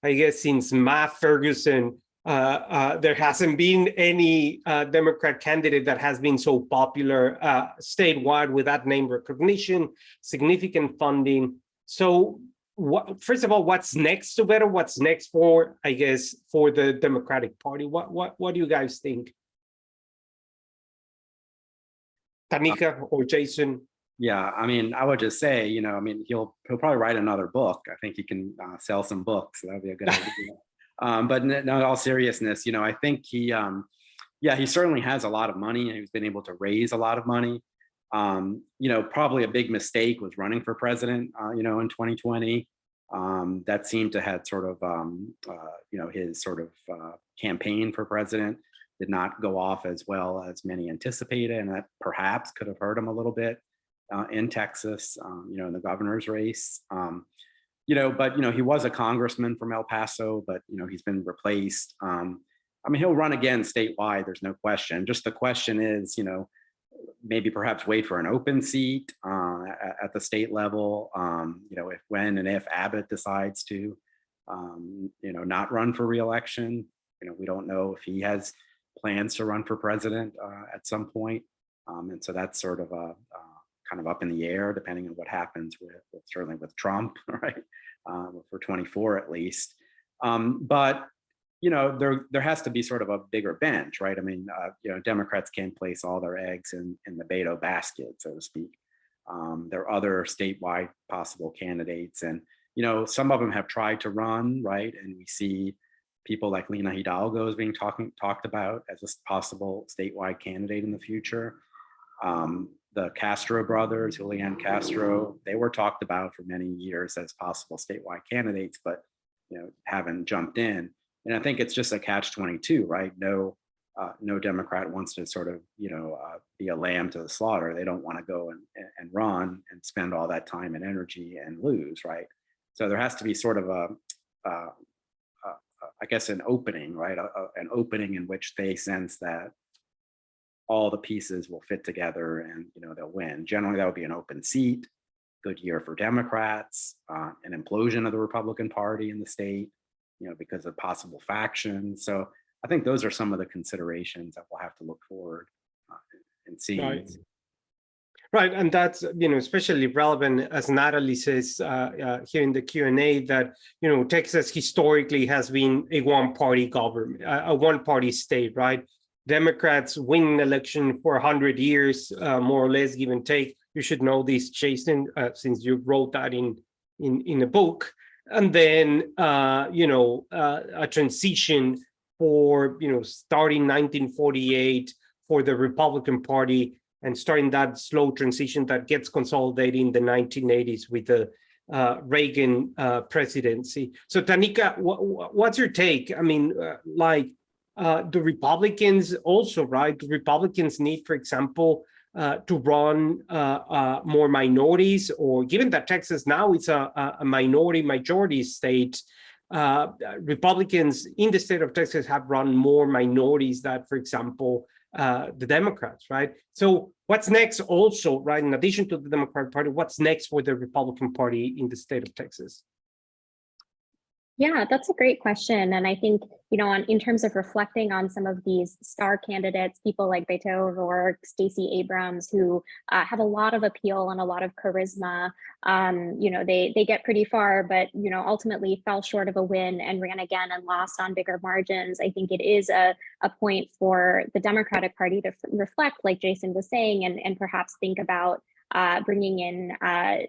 I guess since Matt Ferguson, there hasn't been any Democrat candidate that has been so popular statewide with that name recognition, significant funding. So first of all, what's next to Beto? What's next for, I guess, for the Democratic Party? What do you guys think? Tanika or Jason? Yeah, I mean, I would just say, he'll probably write another book. I think he can sell some books. That would be a good idea. But in all seriousness, I think he certainly has a lot of money, and he's been able to raise a lot of money. Probably a big mistake was running for president, in 2020. That seemed to have sort of, his sort of campaign for president did not go off as well as many anticipated, and that perhaps could have hurt him a little bit in Texas, in the governor's race. But he was a congressman from El Paso, but he's been replaced. He'll run again statewide, there's no question. Just the question is, maybe perhaps wait for an open seat at the state level, when and if Abbott decides to, not run for reelection. We don't know if he has plans to run for president at some point. And so that's sort of a kind of up in the air, depending on what happens certainly with Trump, right? For 24 at least. But there has to be sort of a bigger bench, right? Democrats can't place all their eggs in the Beto basket, so to speak. There are other statewide possible candidates, and some of them have tried to run, right? And we see people like Lina Hidalgo is being talked about as a possible statewide candidate in the future. The Castro brothers, Julian Castro, they were talked about for many years as possible statewide candidates, but haven't jumped in. And I think it's just a catch-22, right? No Democrat wants to sort of be a lamb to the slaughter. They don't want to go and run and spend all that time and energy and lose, right? So there has to be sort of I guess an opening, right? An opening in which they sense that all the pieces will fit together and they'll win. Generally, that would be an open seat, good year for Democrats, an implosion of the Republican Party in the state, because of possible factions. So I think those are some of the considerations that we'll have to look forward and see. Right. Right, and that's, especially relevant, as Natalie says here in the Q&A, that, Texas historically has been a one-party government, a one-party state, right? Democrats win an election for 100 years, more or less, give and take. You should know this, Jason, since you wrote that in a book. And then, a transition for, starting 1948 for the Republican Party, and starting that slow transition that gets consolidated in the 1980s with the Reagan presidency. So Tanika, what's your take? I mean, the Republicans also, right? The Republicans need, for example, to run more minorities, or given that Texas now is a majority state, Republicans in the state of Texas have run more minorities than, for example, the Democrats, right? So what's next also, right, in addition to the Democratic Party, what's next for the Republican Party in the state of Texas? Yeah, that's a great question. And I think, in terms of reflecting on some of these star candidates, people like Beto O'Rourke, Stacey Abrams, who have a lot of appeal and a lot of charisma, they get pretty far, but, ultimately fell short of a win and ran again and lost on bigger margins. I think it is a point for the Democratic Party to reflect, like Jason was saying, and perhaps think about bringing in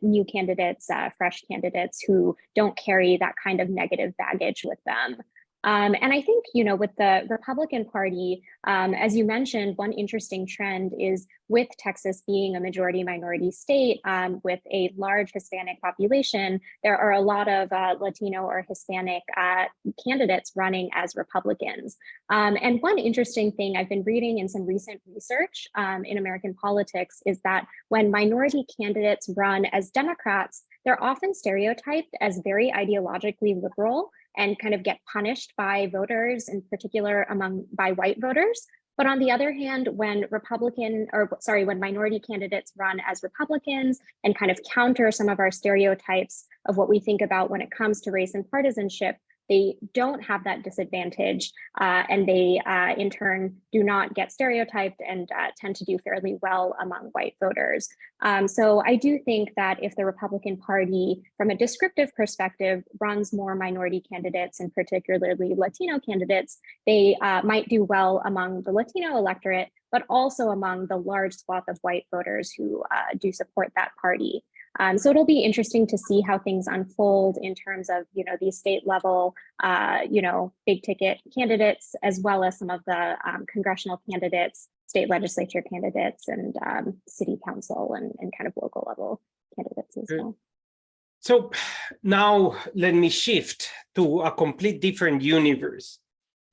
new candidates, fresh candidates who don't carry that kind of negative baggage with them. And I think, with the Republican Party, as you mentioned, one interesting trend is with Texas being a majority minority state with a large Hispanic population, there are a lot of Latino or Hispanic candidates running as Republicans. And one interesting thing I've been reading in some recent research in American politics is that when minority candidates run as Democrats, they're often stereotyped as very ideologically liberal and kind of get punished by voters, in particular by white voters. But on the other hand, when minority candidates run as Republicans and kind of counter some of our stereotypes of what we think about when it comes to race and partisanship, they don't have that disadvantage, and they, in turn, do not get stereotyped and tend to do fairly well among white voters. So I do think that if the Republican Party, from a descriptive perspective, runs more minority candidates, and particularly Latino candidates, they might do well among the Latino electorate, but also among the large swath of white voters who do support that party. So it'll be interesting to see how things unfold in terms of, these state level, big ticket candidates, as well as some of the congressional candidates, state legislature candidates, and city council and kind of local level candidates as well. So now let me shift to a complete different universe.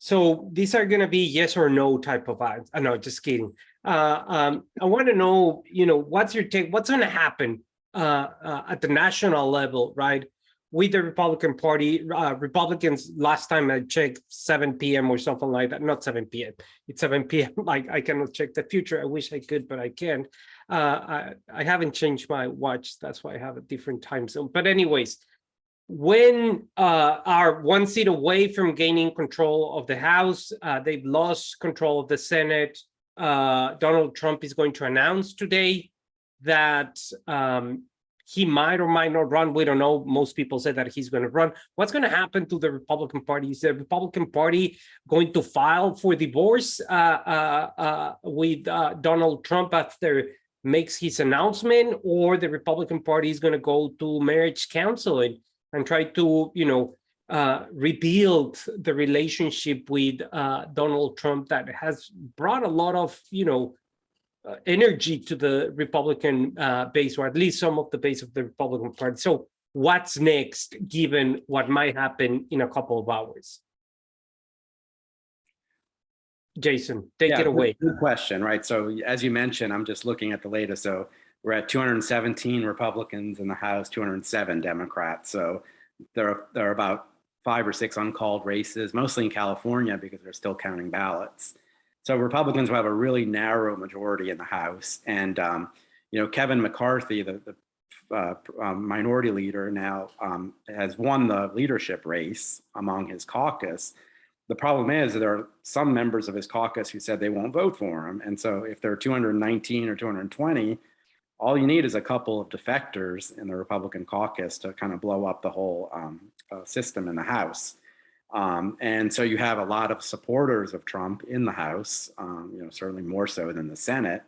So these are going to be yes or no type of ads. No, just kidding. I want to know, what's your take? What's going to happen at the national level, right? With the Republican Party, Republicans, last time I checked, 7 p.m. or something like that, not 7 p.m. It's 7 p.m. Like, I cannot check the future. I wish I could, but I can't. I haven't changed my watch. That's why I have a different time zone. But anyways, when are one seat away from gaining control of the House, they've lost control of the Senate. Donald Trump is going to announce today that he might or might not run. We don't know. Most people say that he's going to run. What's going to happen to the Republican Party? Is the Republican Party going to file for divorce with Donald Trump after makes his announcement, or the Republican Party is going to go to marriage counseling and try to, rebuild the relationship with Donald Trump that has brought a lot of, energy to the Republican base, or at least some of the base of the Republican Party. So what's next, given what might happen in a couple of hours? Jason, take it away. Good question, right? So as you mentioned, I'm just looking at the latest. So we're at 217 Republicans in the House, 207 Democrats. So there are about 5 or 6 uncalled races, mostly in California because they're still counting ballots. So Republicans will have a really narrow majority in the House. And, Kevin McCarthy, the minority leader now, has won the leadership race among his caucus. The problem is that there are some members of his caucus who said they won't vote for him. And so if there are 219 or 220, all you need is a couple of defectors in the Republican caucus to kind of blow up the whole system in the House. And so you have a lot of supporters of Trump in the House, certainly more so than the Senate.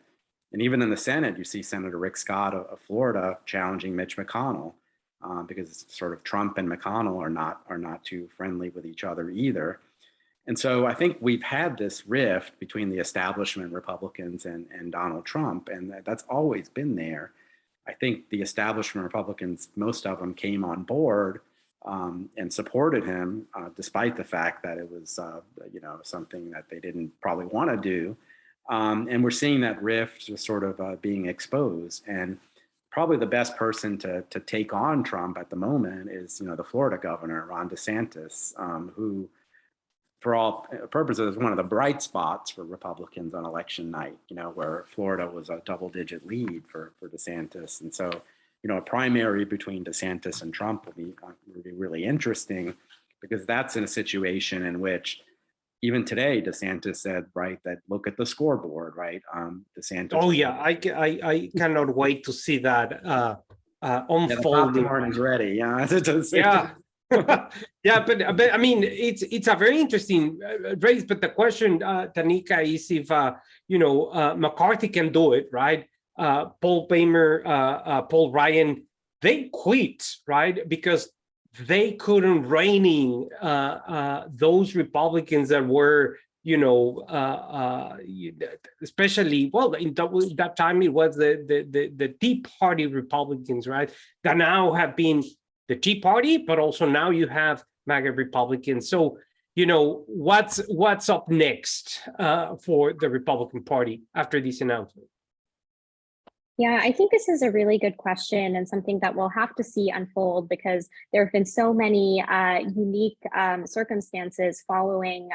And even in the Senate, you see Senator Rick Scott of Florida challenging Mitch McConnell because it's sort of Trump and McConnell are not too friendly with each other either. And so I think we've had this rift between the establishment Republicans and Donald Trump, and that's always been there. I think the establishment Republicans, most of them came on board and supported him, despite the fact that it was, something that they didn't probably want to do. And we're seeing that rift just sort of being exposed. And probably the best person to take on Trump at the moment is, the Florida governor, Ron DeSantis, who, for all purposes, is one of the bright spots for Republicans on election night, where Florida was a double-digit lead for DeSantis. And so, a primary between DeSantis and Trump will be really interesting, because that's in a situation in which even today, DeSantis said, right, that look at the scoreboard, right? DeSantis. Oh yeah, I cannot wait to see that unfolding. Yeah, is ready. Yeah. Yeah. Yeah, but I mean, it's a very interesting race. But the question, Tanika, is if McCarthy can do it, right? Paul Boehmer, Paul Ryan, they quit, right? Because they couldn't rein in those Republicans that were, especially, well, in that time it was the Tea Party Republicans, right? That now have been the Tea Party, but also now you have MAGA Republicans. So, what's up next for the Republican Party after this announcement? Yeah, I think this is a really good question and something that we'll have to see unfold, because there have been so many unique circumstances following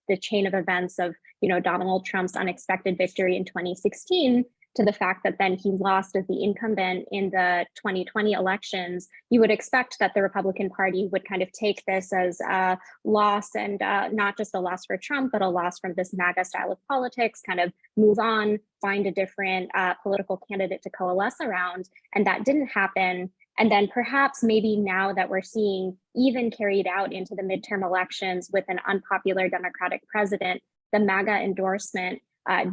the chain of events of, Donald Trump's unexpected victory in 2016 to the fact that then he lost as the incumbent in the 2020 elections. You would expect that the Republican Party would kind of take this as a loss, and not just a loss for Trump, but a loss from this MAGA style of politics, kind of move on, find a different political candidate to coalesce around. And that didn't happen. And then perhaps maybe now that we're seeing even carried out into the midterm elections with an unpopular Democratic president, the MAGA endorsement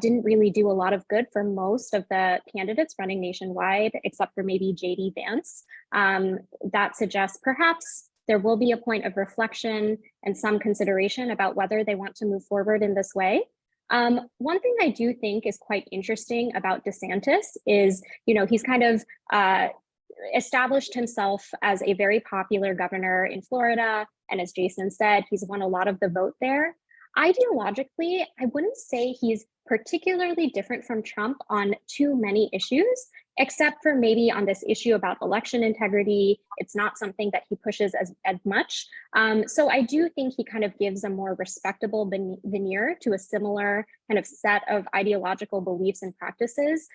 didn't really do a lot of good for most of the candidates running nationwide, except for maybe JD Vance. That suggests perhaps there will be a point of reflection and some consideration about whether they want to move forward in this way. One thing I do think is quite interesting about DeSantis is, he's kind of established himself as a very popular governor in Florida. And as Jason said, he's won a lot of the vote there. Ideologically, I wouldn't say he's particularly different from Trump on too many issues, except for maybe on this issue about election integrity. It's not something that he pushes as much. So I do think he kind of gives a more respectable veneer to a similar kind of set of ideological beliefs and practices.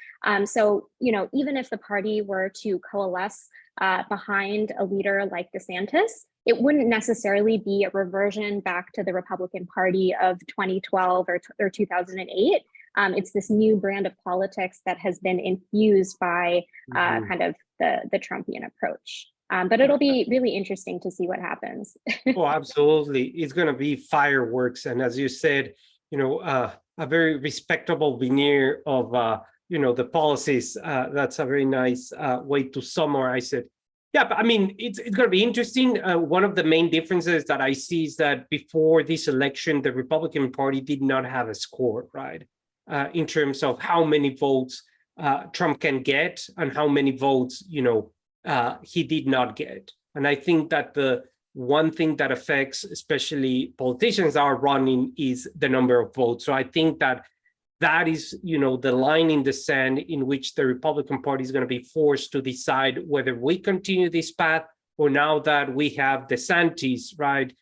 So, even if the party were to coalesce behind a leader like DeSantis, it wouldn't necessarily be a reversion back to the Republican Party of 2012 or 2008. It's this new brand of politics that has been infused by kind of the Trumpian approach. But it'll be really interesting to see what happens. Oh, absolutely. It's going to be fireworks. And as you said, a very respectable veneer of, the policies. That's a very nice way to summarize it. Yeah, but I mean, it's going to be interesting. One of the main differences that I see is that before this election, the Republican Party did not have a score, right? In terms of how many votes Trump can get and how many votes, he did not get. And I think that the one thing that affects, especially politicians that are running, is the number of votes. So I think that is, the line in the sand in which the Republican Party is going to be forced to decide whether we continue this path, or now that we have DeSantis, right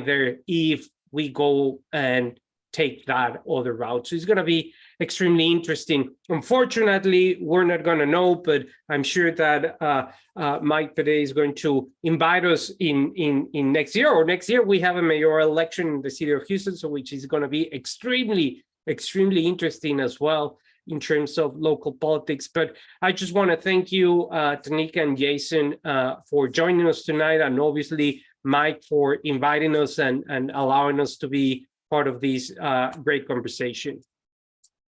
there, if we go and take that other route. So it's going to be extremely interesting. Unfortunately, we're not going to know, but I'm sure that Mike Pede is going to invite us in next year, or next year we have a mayoral election in the city of Houston, so which is going to be extremely interesting as well. in terms of local politics. But I just want to thank you, Tanika and Jason, for joining us tonight, and obviously Mike for inviting us and allowing us to be part of this great conversation.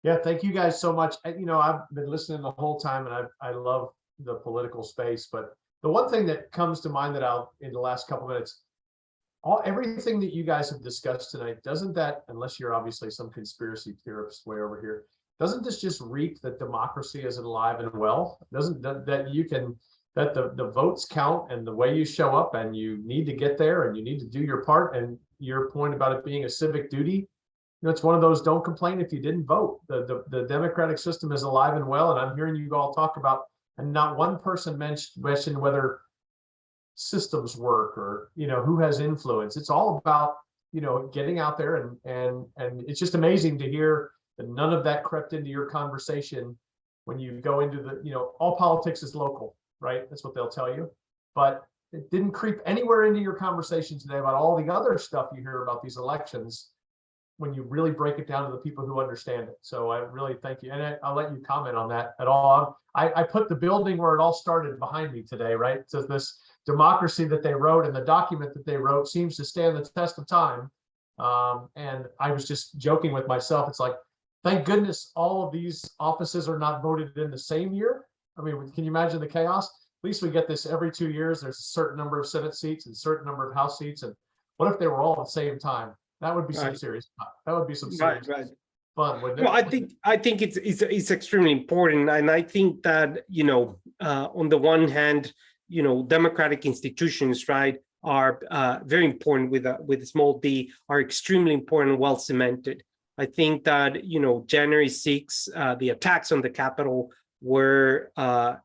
Yeah, thank you guys so much. You know, I've been listening the whole time, and I love the political space. But the one thing that comes to mind that I'll, in the last couple minutes, everything that you guys have discussed tonight, doesn't that, unless you're obviously some conspiracy theorist way over here, doesn't this just reek that democracy is alive and well? Doesn't that you can, that the votes count, and the way you show up, and you need to get there, and you need to do your part, and your point about it being a civic duty, you know, it's one of those, don't complain if you didn't vote. The democratic system is alive and well, and I'm hearing you all talk about, and not one person mentioned whether systems work or, you know, who has influence. It's all about, you know, getting out there, and it's just amazing to hear that none of that crept into your conversation when you go into the, you know, all politics is local, right? That's what they'll tell you. But it didn't creep anywhere into your conversation today about all the other stuff you hear about these elections when you really break it down to the people who understand it. So I really thank you. And I'll let you comment on that at all. I put the building where it all started behind me today, right? So this democracy that they wrote, and the document that they wrote, seems to stand the test of time. And I was just joking with myself. It's like, thank goodness all of these offices are not voted in the same year. I mean, can you imagine the chaos? At least we get this every 2 years. There's a certain number of Senate seats and a certain number of House seats. And what if they were all at the same time? That would be some serious. That would be some serious fun, wouldn't it? Well, I think it's extremely important, and I think that, you know, on the one hand, you know, democratic institutions, right, are very important with a small d, are extremely important and well cemented. I think that, you know, January 6th, the attacks on the Capitol were,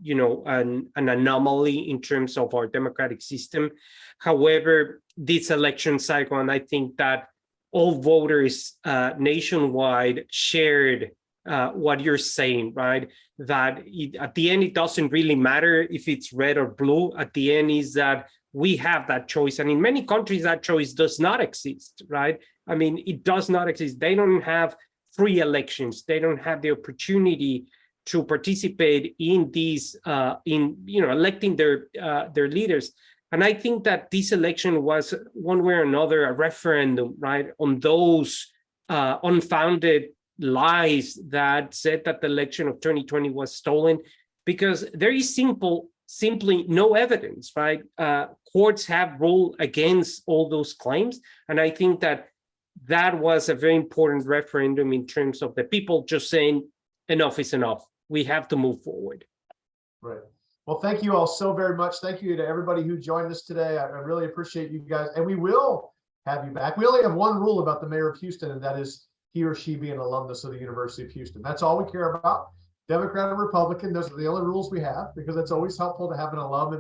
you know, an anomaly in terms of our democratic system. However, this election cycle, and I think that all voters nationwide shared what you're saying, right? That at the end, it doesn't really matter if it's red or blue. At the end is that we have that choice. And in many countries, that choice does not exist, right? I mean, it does not exist. They don't have free elections. They don't have the opportunity to participate in these, in, you know, electing their leaders. And I think that this election was, one way or another, a referendum, right, on those unfounded lies that said that the election of 2020 was stolen, because there is simply no evidence, right? Courts have ruled against all those claims. And I think that that was a very important referendum in terms of the people just saying, enough is enough. We have to move forward. Right. Well, thank you all so very much. Thank you to everybody who joined us today. I really appreciate you guys, and we will have you back. We only have one rule about the mayor of Houston, and that is he or she be an alumnus of the University of Houston. That's all we care about. Democrat or Republican, those are the only rules we have, because it's always helpful to have an alum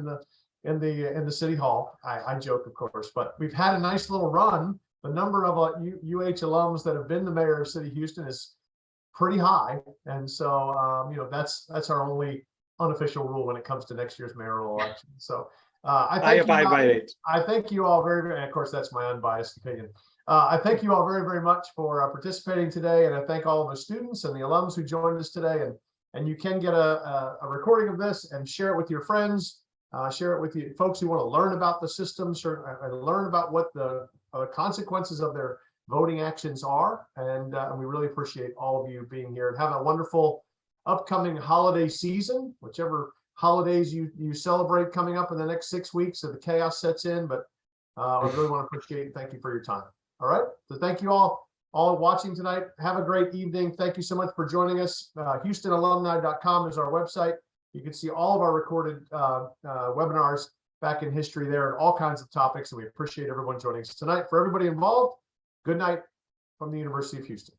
in the city hall. I joke, of course, but we've had a nice little run. The number of UH alums that have been the mayor of City Houston is pretty high, and so you know, that's our only unofficial rule when it comes to next year's mayoral election. So I thank you all very, very, and of course that's my unbiased opinion. I thank you all very, very much for participating today, and I thank all of the students and the alums who joined us today. And you can get a recording of this and share it with your friends, share it with you folks who want to learn about the system, and learn about what the consequences of their voting actions are. And we really appreciate all of you being here, and have a wonderful upcoming holiday season, whichever holidays you celebrate coming up in the next 6 weeks, so the chaos sets in. But I really want to appreciate and thank you for your time. All right, so thank you all watching tonight. Have a great evening. Thank you so much for joining us. HoustonAlumni.com is our website. You can see all of our recorded webinars back in history there, and all kinds of topics, and we appreciate everyone joining us tonight. For everybody involved, good night from the University of Houston.